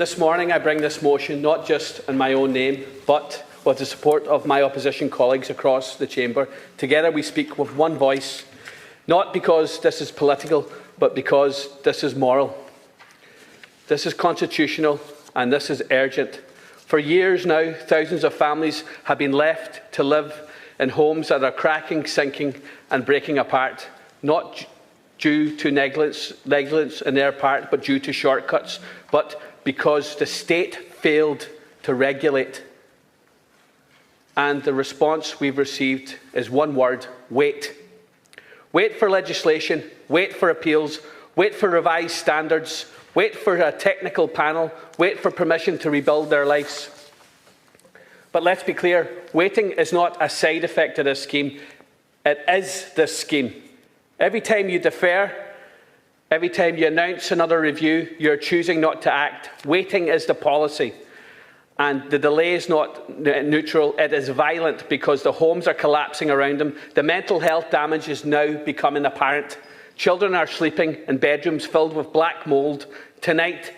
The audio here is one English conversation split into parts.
This morning I bring this motion not just in my own name, but with the support of my opposition colleagues across the chamber. Together we speak with one voice, not because this is political, but because this is moral. This is constitutional and this is urgent. For years now, thousands of families have been left to live in homes that are cracking, sinking and breaking apart, not due to negligence on their part, but due to shortcuts, but because the state failed to regulate. And the response we've received is one word: wait. Wait for legislation, wait for appeals, wait for revised standards, wait for a technical panel, wait for permission to rebuild their lives. But let's be clear, waiting is not a side effect of this scheme. It is this scheme. Every time you defer, every time you announce another review, you're choosing not to act. Waiting is the policy. And the delay is not neutral, it is violent, because the homes are collapsing around them. The mental health damage is now becoming apparent. Children are sleeping in bedrooms filled with black mould. Tonight,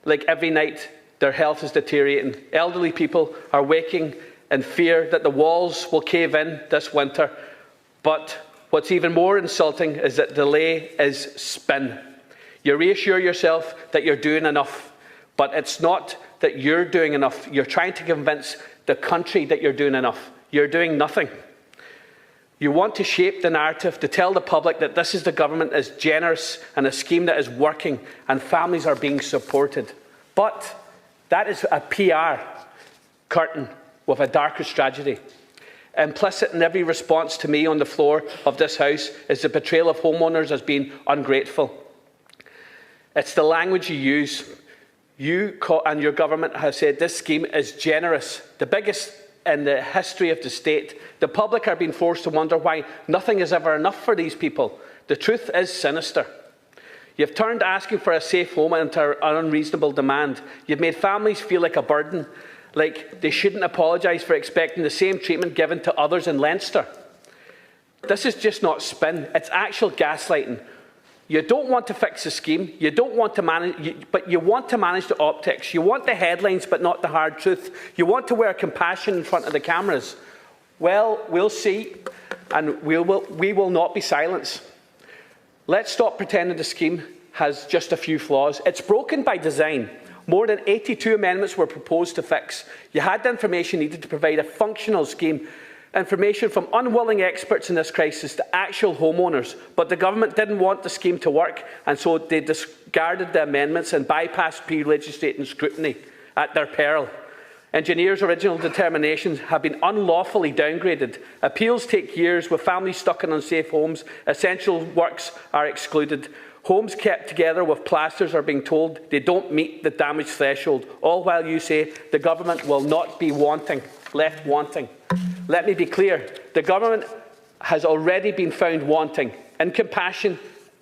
like every night, their health is deteriorating. Elderly people are waking in fear that the walls will cave in this winter. But what's even more insulting is that delay is spin. You reassure yourself that you're doing enough, but it's not that you're doing enough. You're trying to convince the country that you're doing enough. You're doing nothing. You want to shape the narrative to tell the public that this is the government is generous and a scheme that is working and families are being supported. But that is a PR curtain with a darker strategy. Implicit in every response to me on the floor of this House is the portrayal of homeowners as being ungrateful. It's the language you use. You and your government have said this scheme is generous, the biggest in the history of the state. The public are being forced to wonder why nothing is ever enough for these people. The truth is sinister. You've turned asking for a safe home into an unreasonable demand. You've made families feel like a burden, like they shouldn't apologise for expecting the same treatment given to others in Leinster. This is just not spin, it's actual gaslighting. You don't want to fix the scheme, you don't want to manage, but you want to manage the optics. You want the headlines, but not the hard truth. You want to wear compassion in front of the cameras. Well, we'll see, and we will not be silenced. Let's stop pretending the scheme has just a few flaws. It's broken by design. More than 82 amendments were proposed to fix. You had the information needed to provide a functional scheme. Information from unwilling experts in this crisis to actual homeowners, but the government didn't want the scheme to work, and so they discarded the amendments and bypassed pre-legislating scrutiny at their peril. Engineers' original determinations have been unlawfully downgraded. Appeals take years, with families stuck in unsafe homes. Essential works are excluded. Homes kept together with plasters are being told they don't meet the damage threshold, all while you say the government will not be left wanting. Let me be clear, the government has already been found wanting in compassion,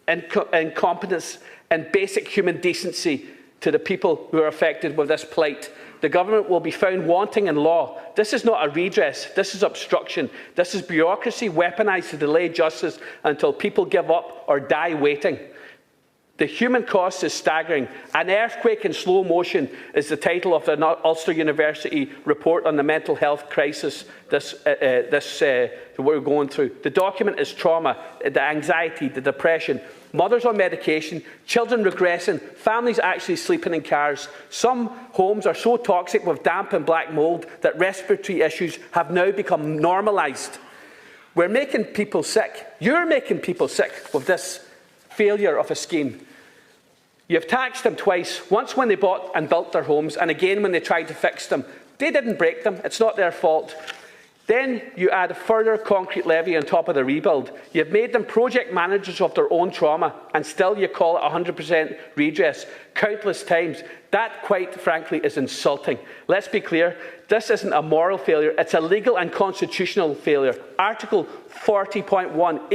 in competence and basic human decency to the people who are affected with this plight. The government will be found wanting in law. This is not a redress, this is obstruction. This is bureaucracy weaponised to delay justice until people give up or die waiting. The human cost is staggering. An earthquake in slow motion is the title of the Ulster University report on the mental health crisis we're going through. The document is trauma, the anxiety, the depression, mothers on medication, children regressing, families actually sleeping in cars. Some homes are so toxic with damp and black mould that respiratory issues have now become normalised. We're making people sick. You're making people sick with this failure of a scheme. You've taxed them twice, once when they bought and built their homes, and again when they tried to fix them. They didn't break them, it's not their fault. Then you add a further concrete levy on top of the rebuild. You've made them project managers of their own trauma, and still you call it 100% redress countless times. That, quite frankly, is insulting. Let's be clear, this isn't a moral failure, it's a legal and constitutional failure. Article 40.1,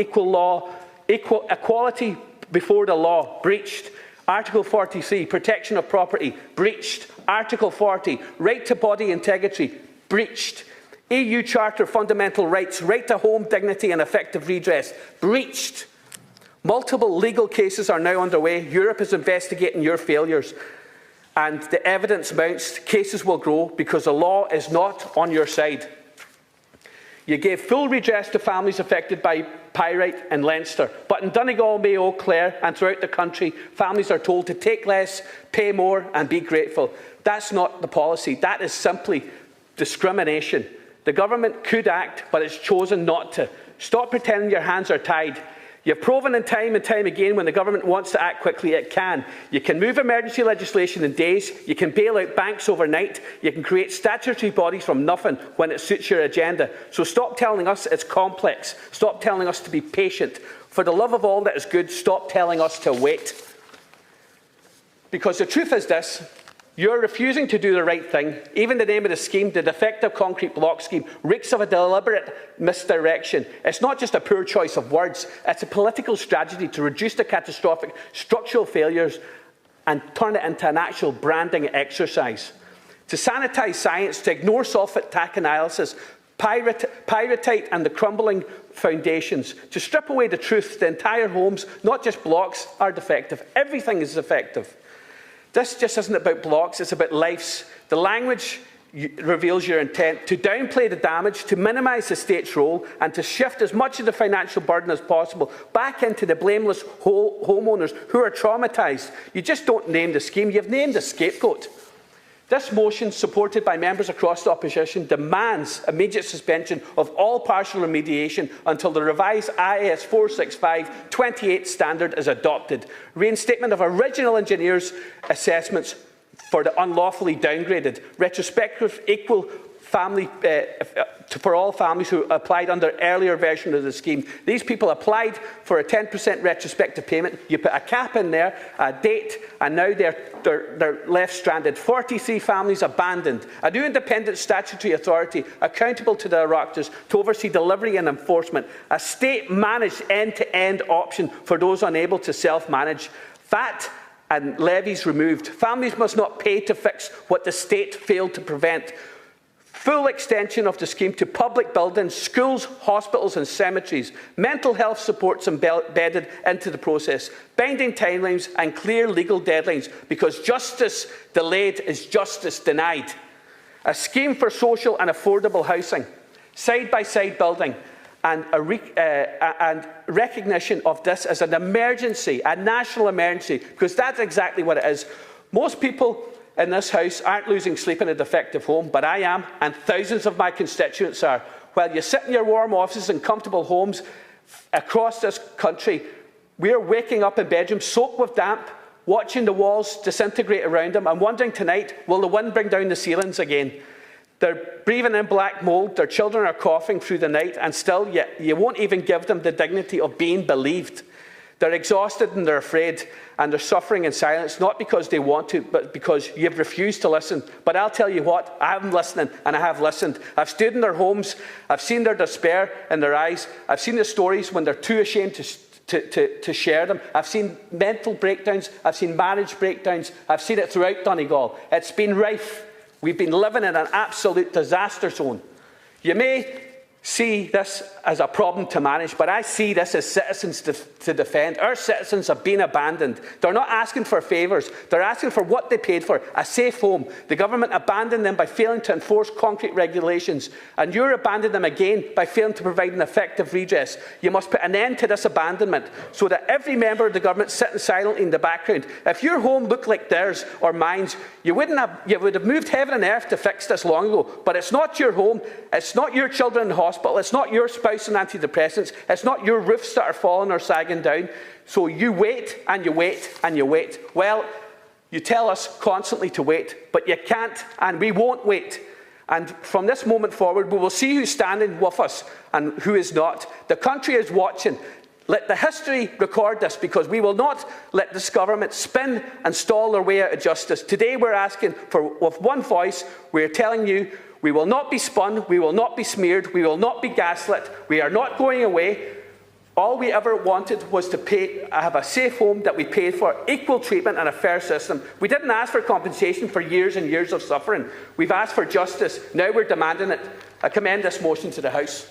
equality before the law, breached. Article 43, protection of property, breached. Article 40, right to body integrity, breached. EU Charter fundamental rights, right to home dignity and effective redress, breached. Multiple legal cases are now underway. Europe is investigating your failures. and the evidence mounts, cases will grow because the law is not on your side. You gave full redress to families affected by pyrite in Leinster, but in Donegal, Mayo, Clare and throughout the country, families are told to take less, pay more and be grateful. That's not the policy. That is simply discrimination. The government could act, but it's chosen not to. Stop pretending your hands are tied. You've proven and time again when the government wants to act quickly, it can. You can move emergency legislation in days, you can bail out banks overnight, you can create statutory bodies from nothing when it suits your agenda. So stop telling us it's complex. Stop telling us to be patient. For the love of all that is good, stop telling us to wait. Because the truth is this: you're refusing to do the right thing. Even the name of the scheme, the Defective Concrete Block Scheme, reeks of a deliberate misdirection. It's not just a poor choice of words, it's a political strategy to reduce the catastrophic structural failures and turn it into an actual branding exercise. To sanitise science, to ignore sulphate tack analysis, pyrite and the crumbling foundations, to strip away the truth, the entire homes, not just blocks, are defective. Everything is defective. This just isn't about blocks, it's about lives. The language reveals your intent to downplay the damage, to minimise the state's role, and to shift as much of the financial burden as possible back into the blameless homeowners who are traumatised. You just don't name the scheme, you've named a scapegoat. This motion, supported by members across the opposition, demands immediate suspension of all partial remediation until the revised IAS 465/28 standard is adopted. Reinstatement of original engineers' assessments for the unlawfully downgraded. Retrospective equal family for all families who applied under earlier version of the scheme. These people applied for a 10% retrospective payment. You put a cap in there, a date, and now they're left stranded. 43 families abandoned. A new independent statutory authority accountable to the directors to oversee delivery and enforcement. A state-managed end-to-end option for those unable to self-manage. VAT and levies removed. Families must not pay to fix what the state failed to prevent. Full extension of the scheme to public buildings, schools, hospitals and cemeteries. Mental health supports embedded into the process. Binding timelines and clear legal deadlines, because justice delayed is justice denied. A scheme for social and affordable housing. Side-by-side building. And recognition of this as an emergency, a national emergency, because that's exactly what it is. Most people in this House aren't losing sleep in a defective home, but I am, and thousands of my constituents are. While you sit in your warm offices and comfortable homes across this country, we're waking up in bedrooms soaked with damp, watching the walls disintegrate around them, and wondering tonight, will the wind bring down the ceilings again? They're breathing in black mould, their children are coughing through the night, and still you won't even give them the dignity of being believed. They're exhausted and they're afraid, and they're suffering in silence, not because they want to, but because you've refused to listen. But I'll tell you what, I'm listening, and I have listened. I've stood in their homes, I've seen their despair in their eyes, I've seen the stories when they're too ashamed to share them. I've seen mental breakdowns, I've seen marriage breakdowns, I've seen it throughout Donegal. It's been rife. We've been living in an absolute disaster zone. You may see this as a problem to manage, but I see this as citizens to defend. Our citizens have been abandoned. They're not asking for favours. They're asking for what they paid for, a safe home. The government abandoned them by failing to enforce concrete regulations, and you're abandoning them again by failing to provide an effective redress. You must put an end to this abandonment so that every member of the government sitting silently in the background, if your home looked like theirs or mine, you would have moved heaven and earth to fix this long ago. But it's not your home. It's not your children in the hospital. It's not your spouse on antidepressants. It's not your roofs that are falling or sagging down. So you wait and you wait and you wait. Well, you tell us constantly to wait, but you can't, and we won't wait. And from this moment forward, we will see who's standing with us and who is not. The country is watching. Let the history record this, because we will not let this government spin and stall their way out of justice. Today we're asking for, with one voice, we're telling you, we will not be spun, we will not be smeared, we will not be gaslit, we are not going away. All we ever wanted was to have a safe home that we paid for, equal treatment and a fair system. We didn't ask for compensation for years and years of suffering. We've asked for justice. Now we're demanding it. I commend this motion to the House.